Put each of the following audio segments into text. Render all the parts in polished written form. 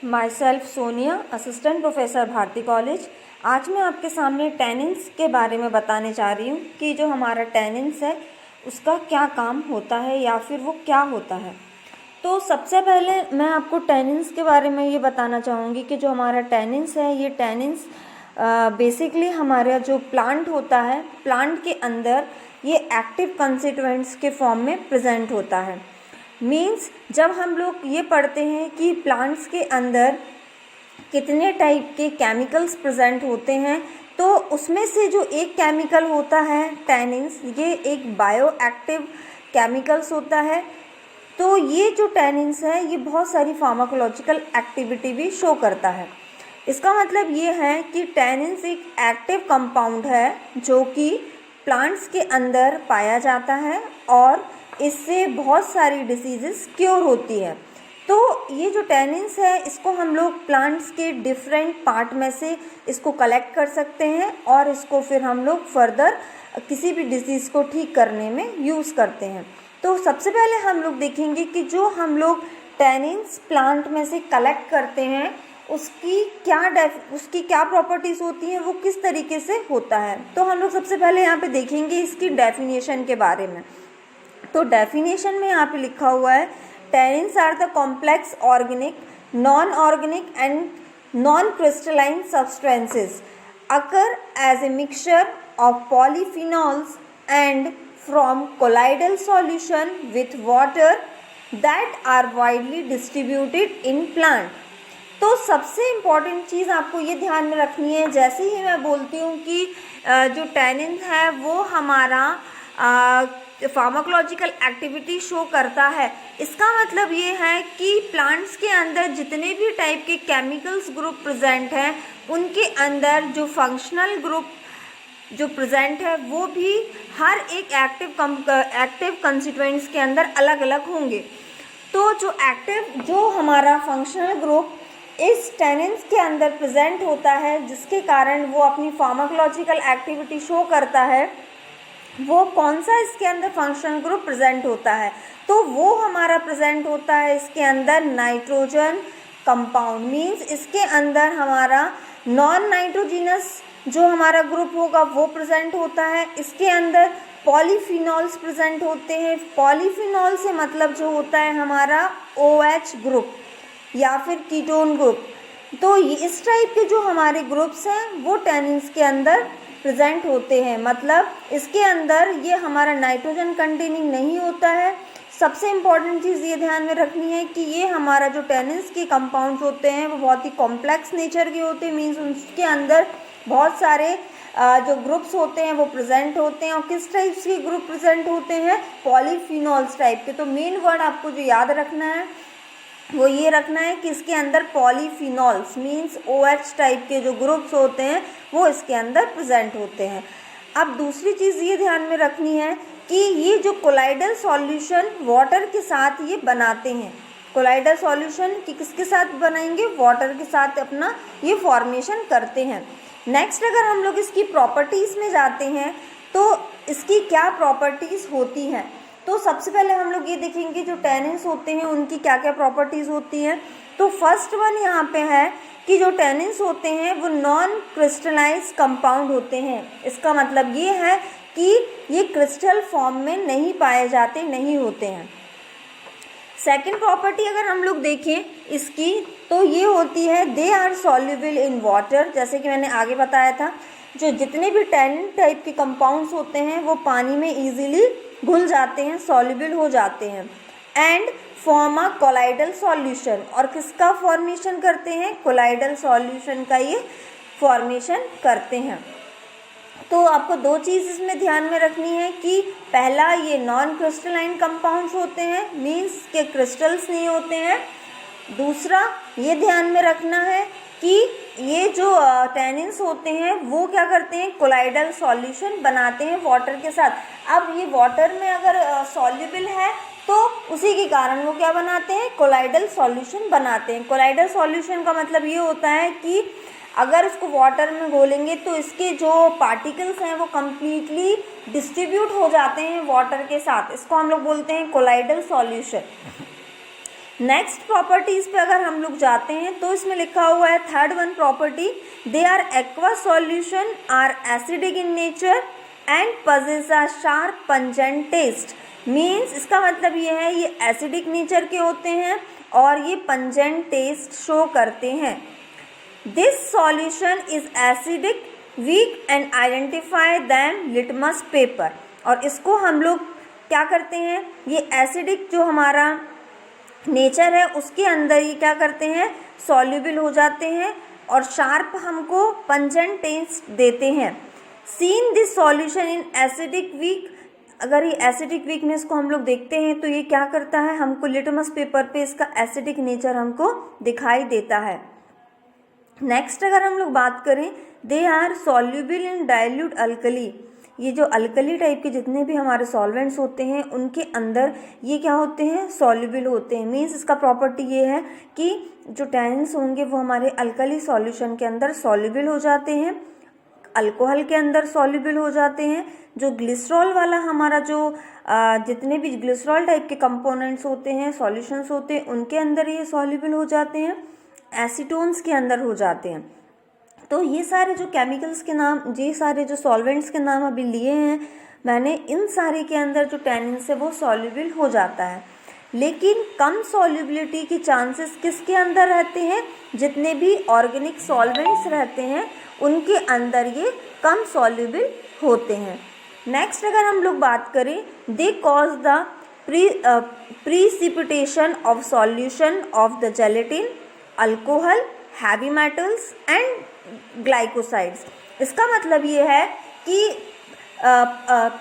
My self Sonia, assistant professor Bharati college. आज मैं आपके सामने टेनिन्स के बारे में बताने जा रही हूँ कि जो हमारा टेनिन्स है उसका क्या काम होता है या फिर वो क्या होता है। तो सबसे पहले मैं आपको टेनिन्स के बारे में ये बताना चाहूँगी कि जो हमारा टेनिन्स है, ये टेनिन्स बेसिकली हमारा जो प्लांट होता है, प्लांट के अंदर ये एक्टिव कंस्टिट्यूएंट्स के फॉर्म में प्रेजेंट होता है। मीन्स जब हम लोग ये पढ़ते हैं कि प्लांट्स के अंदर कितने टाइप के केमिकल्स प्रेजेंट होते हैं, तो उसमें से जो एक केमिकल होता है टेनिन्स, ये एक बायो एक्टिव केमिकल्स होता है। तो ये जो टेनिन्स है ये बहुत सारी फार्माकोलॉजिकल एक्टिविटी भी शो करता है। इसका मतलब ये है कि टेनिन्स एक एक्टिव कंपाउंड है जो कि प्लांट्स के अंदर पाया जाता है और इससे बहुत सारी डिसीजेस क्योर होती है। तो ये जो टेनिन्स है इसको हम लोग प्लांट्स के डिफरेंट पार्ट में से इसको कलेक्ट कर सकते हैं और इसको फिर हम लोग फर्दर किसी भी डिसीज़ को ठीक करने में यूज़ करते हैं। तो सबसे पहले हम लोग देखेंगे कि जो हम लोग टेनिन्स प्लांट में से कलेक्ट करते हैं उसकी क्या प्रॉपर्टीज़ होती हैं, वो किस तरीके से होता है। तो हम लोग सबसे पहले यहाँ पे देखेंगे इसकी डेफिनेशन के बारे में। तो डेफिनेशन में यहाँ पे लिखा हुआ है, tannins are the complex organic, non organic and non crystalline substances occur as a mixture of polyphenols and from colloidal solution with water that are widely distributed in plant. तो सबसे इम्पॉर्टेंट चीज़ आपको ये ध्यान में रखनी है, जैसे ही मैं बोलती हूँ कि जो टेनिन है वो हमारा फार्माकोलॉजिकल एक्टिविटी शो करता है, इसका मतलब ये है कि प्लांट्स के अंदर जितने भी टाइप के केमिकल्स ग्रुप प्रेजेंट हैं उनके अंदर जो फंक्शनल ग्रुप जो प्रेजेंट है वो भी हर एक एक्टिव कंस्टिट्यूएंट्स के अंदर अलग अलग होंगे। तो जो हमारा फंक्शनल ग्रुप इस टेनिन्स के अंदर प्रेजेंट होता है, जिसके कारण वो अपनी फार्माकोलॉजिकल एक्टिविटी शो करता है, वो कौन सा इसके अंदर फंक्शनल ग्रुप प्रेजेंट होता है। तो वो हमारा प्रेजेंट होता है इसके अंदर नाइट्रोजन कंपाउंड। मीन्स इसके अंदर हमारा नॉन नाइट्रोजिनस जो हमारा ग्रुप होगा वो प्रेजेंट होता है। इसके अंदर पॉलीफिनॉल्स प्रेजेंट होते हैं। पॉलीफिनॉल से मतलब जो होता है हमारा OH ग्रुप या फिर कीटोन ग्रुप। तो इस टाइप के जो हमारे ग्रुप्स हैं वो टेनिन्स के अंदर प्रेजेंट होते हैं। मतलब इसके अंदर ये हमारा नाइट्रोजन कंटेनिंग नहीं होता है। सबसे इम्पॉर्टेंट चीज़ ये ध्यान में रखनी है कि ये हमारा जो टेनिन्स के कंपाउंड्स होते हैं वो बहुत ही कॉम्प्लेक्स नेचर के होते हैं। मीन्स उसके अंदर बहुत सारे जो ग्रुप्स होते हैं वो प्रेजेंट होते हैं। और किस टाइप के ग्रुप प्रेजेंट होते हैं, पॉलीफिनॉल्स टाइप के। तो मेन वर्ड आपको जो याद रखना है वो ये रखना है कि इसके अंदर पॉलीफिनॉल्स मीन्स OH टाइप के जो ग्रुप्स होते हैं वो इसके अंदर प्रेजेंट होते हैं। अब दूसरी चीज़ ये ध्यान में रखनी है कि ये जो कोलाइडल सॉल्यूशन वाटर के साथ ये बनाते हैं, कोलाइडल सॉल्यूशन कि किसके साथ बनाएंगे, वाटर के साथ अपना ये फॉर्मेशन करते हैं। नेक्स्ट अगर हम लोग इसकी प्रॉपर्टीज़ में जाते हैं तो इसकी क्या प्रॉपर्टीज़ होती हैं, तो सबसे पहले हम लोग ये देखेंगे जो टेनिन्स होते हैं उनकी क्या क्या प्रॉपर्टीज़ होती हैं। तो फर्स्ट वन यहाँ पे है कि जो टेनिन्स होते हैं वो नॉन क्रिस्टलाइज कंपाउंड होते हैं। इसका मतलब ये है कि ये क्रिस्टल फॉर्म में नहीं पाए जाते, नहीं होते हैं। सेकेंड प्रॉपर्टी अगर हम लोग देखें इसकी तो ये होती है they are soluble in water. जैसे कि मैंने आगे बताया था, जो जितने भी टेनिन टाइप के कंपाउंड्स होते हैं वो पानी में ईजिली घुल जाते हैं, सॉल्युबल हो जाते हैं। And form a colloidal solution, और किसका फॉर्मेशन करते हैं, कोलाइडल सॉल्यूशन का ये फॉर्मेशन करते हैं। तो आपको दो चीज़ इसमें ध्यान में रखनी है कि पहला ये नॉन क्रिस्टलाइन कंपाउंड्स होते हैं, मीन्स के क्रिस्टल्स नहीं होते हैं। दूसरा ये ध्यान में रखना है कि ये जो टेनिन्स होते हैं वो क्या करते हैं, कोलाइडल सॉल्यूशन बनाते हैं वाटर के साथ। अब ये वाटर में अगर सॉल्युबल है तो उसी के कारण वो क्या बनाते हैं, कोलाइडल सॉल्यूशन बनाते हैं। कोलाइडल सॉल्यूशन का मतलब ये होता है कि अगर इसको वाटर में घोलेंगे तो इसके जो पार्टिकल्स हैं वो कम्प्लीटली डिस्ट्रीब्यूट हो जाते हैं वाटर के साथ। इसको हम लोग बोलते हैं कोलाइडल सॉल्यूशन। नेक्स्ट प्रॉपर्टीज पे अगर हम लोग जाते हैं तो इसमें लिखा हुआ है third one property, they are aqua solution are acidic in nature and possess a sharp pungent taste. Means इसका मतलब ये है ये एसिडिक नेचर के होते हैं और ये पंजेंट टेस्ट शो करते हैं। This solution is acidic weak and identify them litmus paper. और इसको हम लोग क्या करते हैं, ये एसिडिक जो हमारा नेचर है उसके अंदर ये क्या करते हैं, सॉल्युबल हो जाते हैं और शार्प हमको पंजेंट टेस्ट देते हैं। Seen this solution in acidic weak, अगर ये एसिडिक वीकनेस को हम लोग देखते हैं तो ये क्या करता है, हमको लिटमस पेपर पे इसका एसिडिक नेचर हमको दिखाई देता है। नेक्स्ट अगर हम लोग बात करें, they are soluble in dilute alkali. ये जो अल्कली टाइप के जितने भी हमारे सॉल्वेंट्स होते हैं उनके अंदर ये क्या होते हैं, सॉल्युबल होते हैं। मीन्स इसका प्रॉपर्टी ये है कि जो टैनिन्स होंगे वो हमारे अल्कली सॉल्यूशन के अंदर सॉल्युबल हो जाते हैं, अल्कोहल के अंदर सॉल्युबल हो जाते हैं। जो ग्लिसरॉल वाला हमारा जो जितने भी ग्लिसरॉल टाइप के कंपोनेंट्स होते हैं, सॉल्यूशंस होते हैं, उनके अंदर ये सॉल्युबल हो जाते हैं, एसीटोन्स के अंदर हो जाते हैं। तो ये सारे जो केमिकल्स के नाम, ये सारे जो सॉल्वेंट्स के नाम अभी लिए हैं मैंने, इन सारे के अंदर जो टैनिन्स है वो सॉल्युबल हो जाता है। लेकिन कम सॉल्युबिलिटी की चांसेस किसके अंदर रहते हैं, जितने भी ऑर्गेनिक सॉल्वेंट्स रहते हैं उनके अंदर ये कम सॉल्युबल होते हैं। नेक्स्ट अगर हम लोग बात करें, they cause the precipitation of solution of the gelatin, alcohol, heavy metals and glycosides. इसका मतलब ये है कि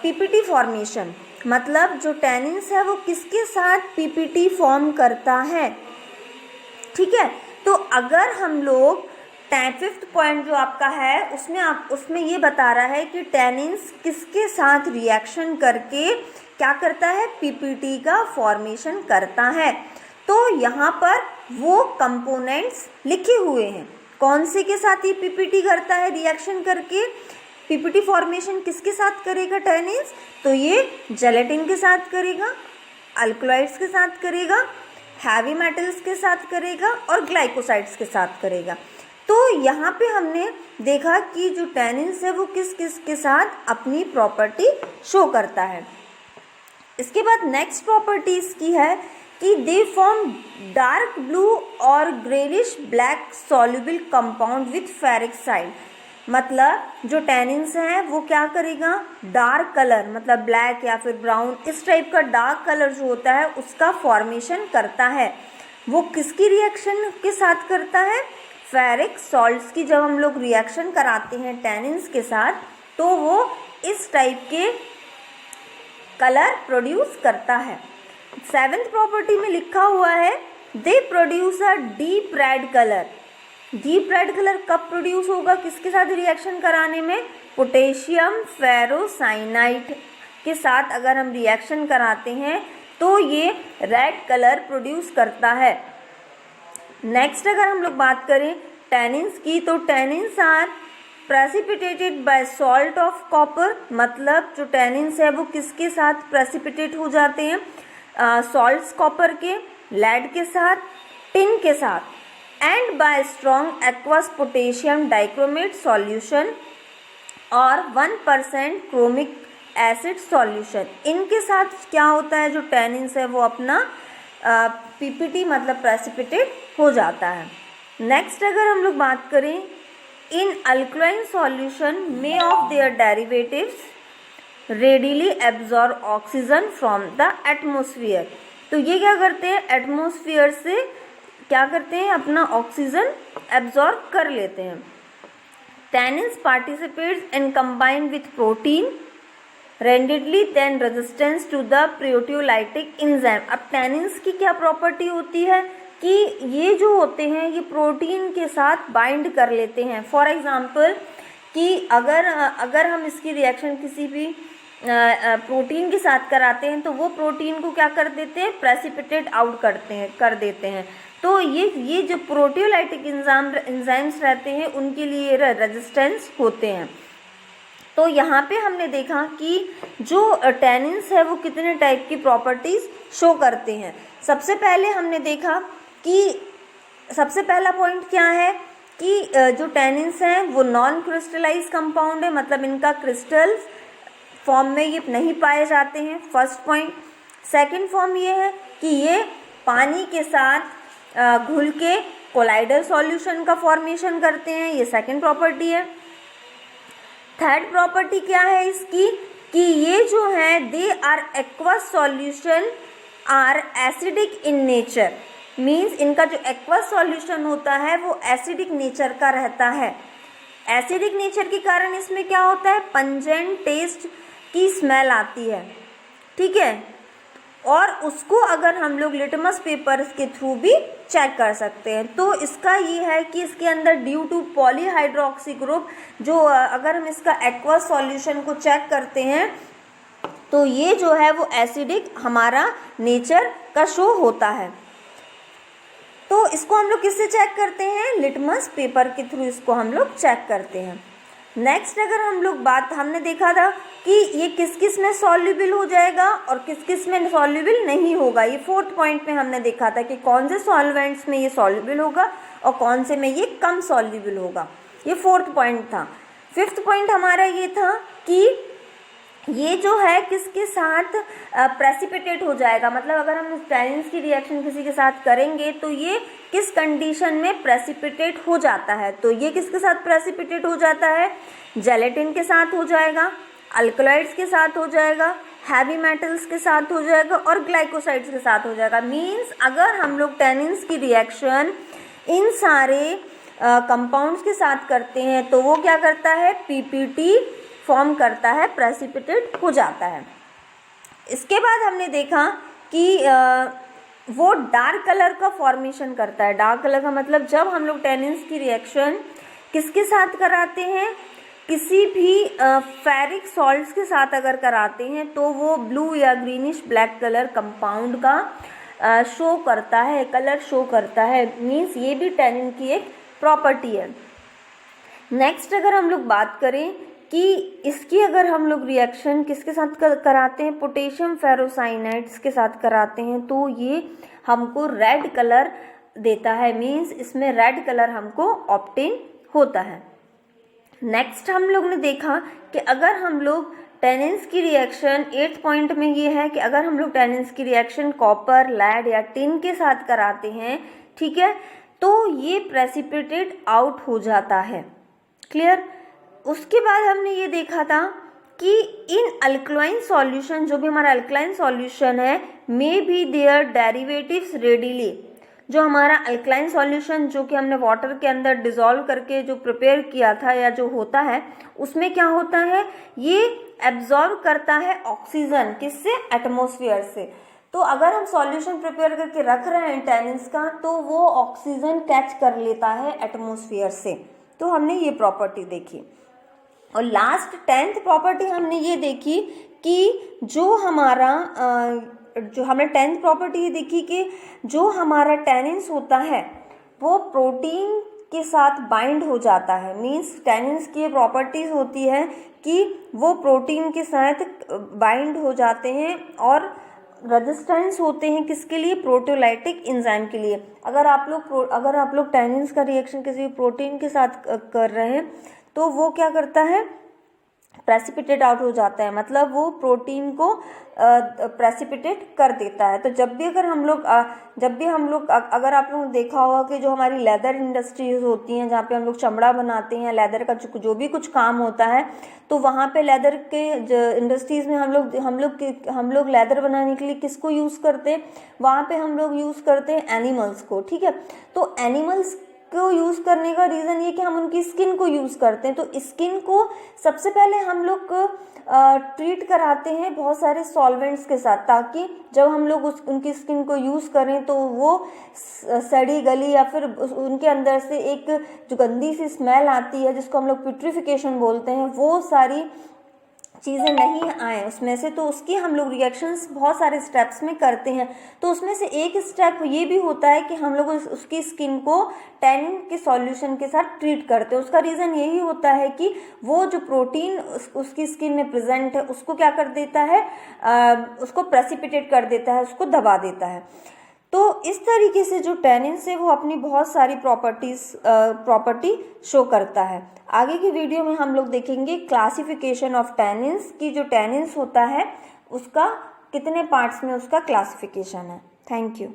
पीपीटी फॉर्मेशन, मतलब जो टैनिन्स है वो किसके साथ पीपीटी फॉर्म करता है, ठीक है। तो अगर हम लोग फिफ्थ पॉइंट जो आपका है उसमें ये बता रहा है कि टैनिन्स किसके साथ रिएक्शन करके क्या करता है, पीपीटी का फॉर्मेशन करता है। तो यहाँ पर वो कंपोनेंट्स लिखे हुए हैं, कौन से के साथ ये पीपीटी करता है रिएक्शन करके, पीपीटी फॉर्मेशन किसके साथ करेगा टैनिन्स, तो ये जेलेटिन के साथ करेगा, अल्कलॉइड्स के साथ करेगा, हैवी मेटल्स के साथ करेगा और ग्लाइकोसाइड्स के साथ करेगा। तो यहाँ पे हमने देखा कि जो टैनिन्स है वो किस किस के साथ अपनी प्रॉपर्टी शो करता है। इसके बाद नेक्स्ट प्रॉपर्टी इसकी है कि दे फॉर्म डार्क ब्लू और greyish black soluble compound with ferric side. मतलब जो टैनिन्स हैं वो क्या करेगा, डार्क कलर मतलब ब्लैक या फिर ब्राउन, इस टाइप का डार्क कलर जो होता है उसका फॉर्मेशन करता है। वो किसकी रिएक्शन के साथ करता है, फेरिक सॉल्ट्स की। जब हम लोग रिएक्शन कराते हैं टैनिन्स के साथ तो वो इस टाइप के कलर प्रोड्यूस करता है। सेवेंथ प्रॉपर्टी में लिखा हुआ है, they produce a deep red colour. Deep red colour कब प्रोड्यूस होगा, किसके साथ रिएक्शन कराने में, पोटेशियम फेरोसाइनाइड के साथ अगर हम रिएक्शन कराते हैं तो ये रेड कलर प्रोड्यूस करता है। नेक्स्ट अगर हम लोग बात करें टैनिन्स की, तो tannins are precipitated by salt of copper. मतलब जो टैनिन्स है वो किसके साथ प्रेसिपिटेट हो जाते हैं, सॉल्ट्स कॉपर के, लेड के साथ, टिन के साथ, and bye strong aqueous potassium dichromate solution और 1% क्रोमिक एसिड सॉल्यूशन। इनके साथ क्या होता है, जो टैनिन्स है वो अपना पीपीटी मतलब प्रेसिपिटेट हो जाता है। नेक्स्ट अगर हम लोग बात करें, in alkaline solution may of their derivatives readily absorb oxygen from the atmosphere. तो ये क्या करते हैं, एटमोसफियर से क्या करते हैं, अपना ऑक्सीजन एब्जॉर्ब कर लेते हैं। Tannins precipitates in combine with protein readily then resistance to the proteolytic enzyme. अब टैनिन्स की क्या प्रॉपर्टी होती है कि ये जो होते हैं ये प्रोटीन के साथ बाइंड कर लेते हैं। फॉर एग्जांपल कि अगर हम इसकी रिएक्शन किसी भी प्रोटीन के साथ कराते हैं तो वो प्रोटीन को क्या कर देते हैं, प्रेसिपिटेट आउट कर देते हैं। तो ये जो प्रोटियोलाइटिक एंजाइम्स रहते हैं उनके लिए रेजिस्टेंस होते हैं। तो यहाँ पे हमने देखा कि जो टैनिन्स है वो कितने टाइप की प्रॉपर्टीज़ शो करते हैं। सबसे पहले हमने देखा कि सबसे पहला पॉइंट क्या है कि जो टैनिन्स हैं वो नॉन क्रिस्टलाइज कंपाउंड है, मतलब इनका क्रिस्टल फॉर्म में ये नहीं पाए जाते हैं, फर्स्ट पॉइंट। सेकंड फॉर्म ये है कि ये पानी के साथ घुल के कोलाइडल सॉल्यूशन का फॉर्मेशन करते हैं, ये सेकंड प्रॉपर्टी है। थर्ड प्रॉपर्टी क्या है इसकी कि ये जो है they are aqueous solution are acidic in nature, means इनका जो एक्वस सॉल्यूशन होता है वो एसिडिक नेचर का रहता है। एसिडिक नेचर के कारण इसमें क्या होता है, पंजेंट टेस्ट की स्मेल आती है, ठीक है, और उसको अगर हम लोग लिटमस पेपर के थ्रू भी चेक कर सकते हैं। तो इसका ये है कि इसके अंदर ड्यू टू पॉलीहाइड्रोक्सी ग्रुप जो अगर हम इसका एक्वस सॉल्यूशन को चेक करते हैं तो ये जो है वो एसिडिक हमारा नेचर का शो होता है। तो इसको हम लोग किससे चेक करते हैं, लिटमस पेपर के थ्रू इसको हम लोग चेक करते हैं। नेक्स्ट अगर हम लोग बात, हमने देखा था कि ये किस किस में सॉल्युबल हो जाएगा और किस किस में सॉल्युबल नहीं होगा। ये फोर्थ पॉइंट में हमने देखा था कि कौन से सॉल्वेंट्स में ये सॉल्युबल होगा और कौन से में ये कम सॉल्युबल होगा, ये फोर्थ पॉइंट था। फिफ्थ पॉइंट हमारा ये था कि ये जो है किसके साथ प्रेसिपिटेट हो जाएगा, मतलब अगर हम टैनिन्स की रिएक्शन किसी के साथ करेंगे तो ये किस कंडीशन में प्रेसिपिटेट हो जाता है। तो ये किसके साथ प्रेसिपिटेट हो जाता है, जेलेटिन के साथ हो जाएगा, अल्कलॉइड्स के साथ हो जाएगा, हैवी मेटल्स के साथ हो जाएगा और ग्लाइकोसाइड्स के साथ हो जाएगा। मीन्स अगर हम लोग टैनिन्स की रिएक्शन इन सारे कंपाउंड्स के साथ करते हैं तो वो क्या करता है, पीपीटी फॉर्म करता है, प्रेसिपिटेट हो जाता है। इसके बाद हमने देखा कि वो डार्क कलर का फॉर्मेशन करता है। डार्क कलर का मतलब जब हम लोग टैनिन्स की रिएक्शन किसके साथ कराते हैं, किसी भी फेरिक सॉल्ट्स के साथ अगर कराते हैं तो वो ब्लू या ग्रीनिश ब्लैक कलर कंपाउंड का शो करता है, कलर शो करता है। मीन्स ये भी टैनिन की एक प्रॉपर्टी है। नेक्स्ट अगर हम लोग बात करें कि इसकी अगर हम लोग रिएक्शन किसके साथ कराते हैं, पोटेशियम फेरोसाइनाइड्स के साथ कराते हैं तो ये हमको रेड कलर देता है। मीन्स इसमें रेड कलर हमको ऑब्टेन होता है। नेक्स्ट हम लोग ने देखा कि अगर हम लोग टैनिन्स की रिएक्शन 8th पॉइंट में ये है कि अगर हम लोग टैनिन्स की रिएक्शन कॉपर, लेड या टिन के साथ कराते हैं, ठीक है, तो ये प्रेसिपिटेट आउट हो जाता है। क्लियर। उसके बाद हमने ये देखा था कि इन अल्कलाइन सॉल्यूशन, जो भी हमारा अल्कलाइन सॉल्यूशन है, may be their derivatives readily. जो हमारा अल्कलाइन सॉल्यूशन जो कि हमने वाटर के अंदर डिज़ोल्व करके जो प्रिपेयर किया था या जो होता है, उसमें क्या होता है, ये एब्जॉर्ब करता है ऑक्सीजन, किससे, एटमॉस्फेयर से। तो अगर हम सॉल्यूशन प्रिपेयर करके रख रहे हैं टैनिन्स का तो वो ऑक्सीजन कैच कर लेता है एटमॉस्फेयर से। तो हमने ये प्रॉपर्टी देखी। और लास्ट 10th प्रॉपर्टी हमने ये देखी कि जो हमारा जो हमने 10th प्रॉपर्टी ये देखी कि जो हमारा टैनिन्स होता है वो प्रोटीन के साथ बाइंड हो जाता है। मीन्स टैनिन्स की ये प्रॉपर्टीज़ होती है कि वो प्रोटीन के साथ बाइंड हो जाते हैं और रेजिस्टेंस होते हैं किसके लिए, प्रोटियोलाइटिक एंजाइम के लिए। अगर आप लोग टैनिन्स का रिएक्शन किसी प्रोटीन के साथ कर रहे हैं तो वो क्या करता है, प्रेसिपिटेट आउट हो जाता है, मतलब वो प्रोटीन को प्रेसिपिटेट कर देता है। तो जब भी हम लोग अगर आप लोगों ने देखा होगा कि जो हमारी लेदर इंडस्ट्रीज होती हैं जहाँ पे हम लोग चमड़ा बनाते हैं, लेदर का जो भी कुछ काम होता है, तो वहाँ पे लेदर के इंडस्ट्रीज़ में हम लोग लेदर बनाने के लिए किसको यूज़ करते हैं, वहाँ पे हम लोग यूज़ करते हैं एनिमल्स को। ठीक है, तो एनिमल्स को यूज़ करने का रीज़न ये कि हम उनकी स्किन को यूज़ करते हैं। तो स्किन को सबसे पहले हम लोग ट्रीट कराते हैं बहुत सारे सॉल्वेंट्स के साथ, ताकि जब हम लोग उनकी स्किन को यूज़ करें तो वो सड़ी गली या फिर उनके अंदर से एक जो गंदी सी स्मेल आती है जिसको हम लोग पिट्रिफिकेशन बोलते हैं, वो सारी चीज़ें नहीं आए उसमें से, तो उसकी हम लोग रिएक्शंस बहुत सारे स्टेप्स में करते हैं। तो उसमें से एक स्टेप ये भी होता है कि हम लोग उसकी स्किन को टैनिन के सॉल्यूशन के साथ ट्रीट करते हैं। उसका रीज़न यही होता है कि वो जो प्रोटीन उसकी स्किन में प्रेजेंट है उसको क्या कर देता है, उसको प्रेसिपिटेट कर देता है, उसको दबा देता है। तो इस तरीके से जो टैनिन से वो अपनी बहुत सारी प्रॉपर्टी शो करता है। आगे की वीडियो में हम लोग देखेंगे क्लासिफिकेशन ऑफ टैनिन्स की, जो टैनिन्स होता है उसका कितने पार्ट्स में उसका क्लासिफिकेशन है। Thank you.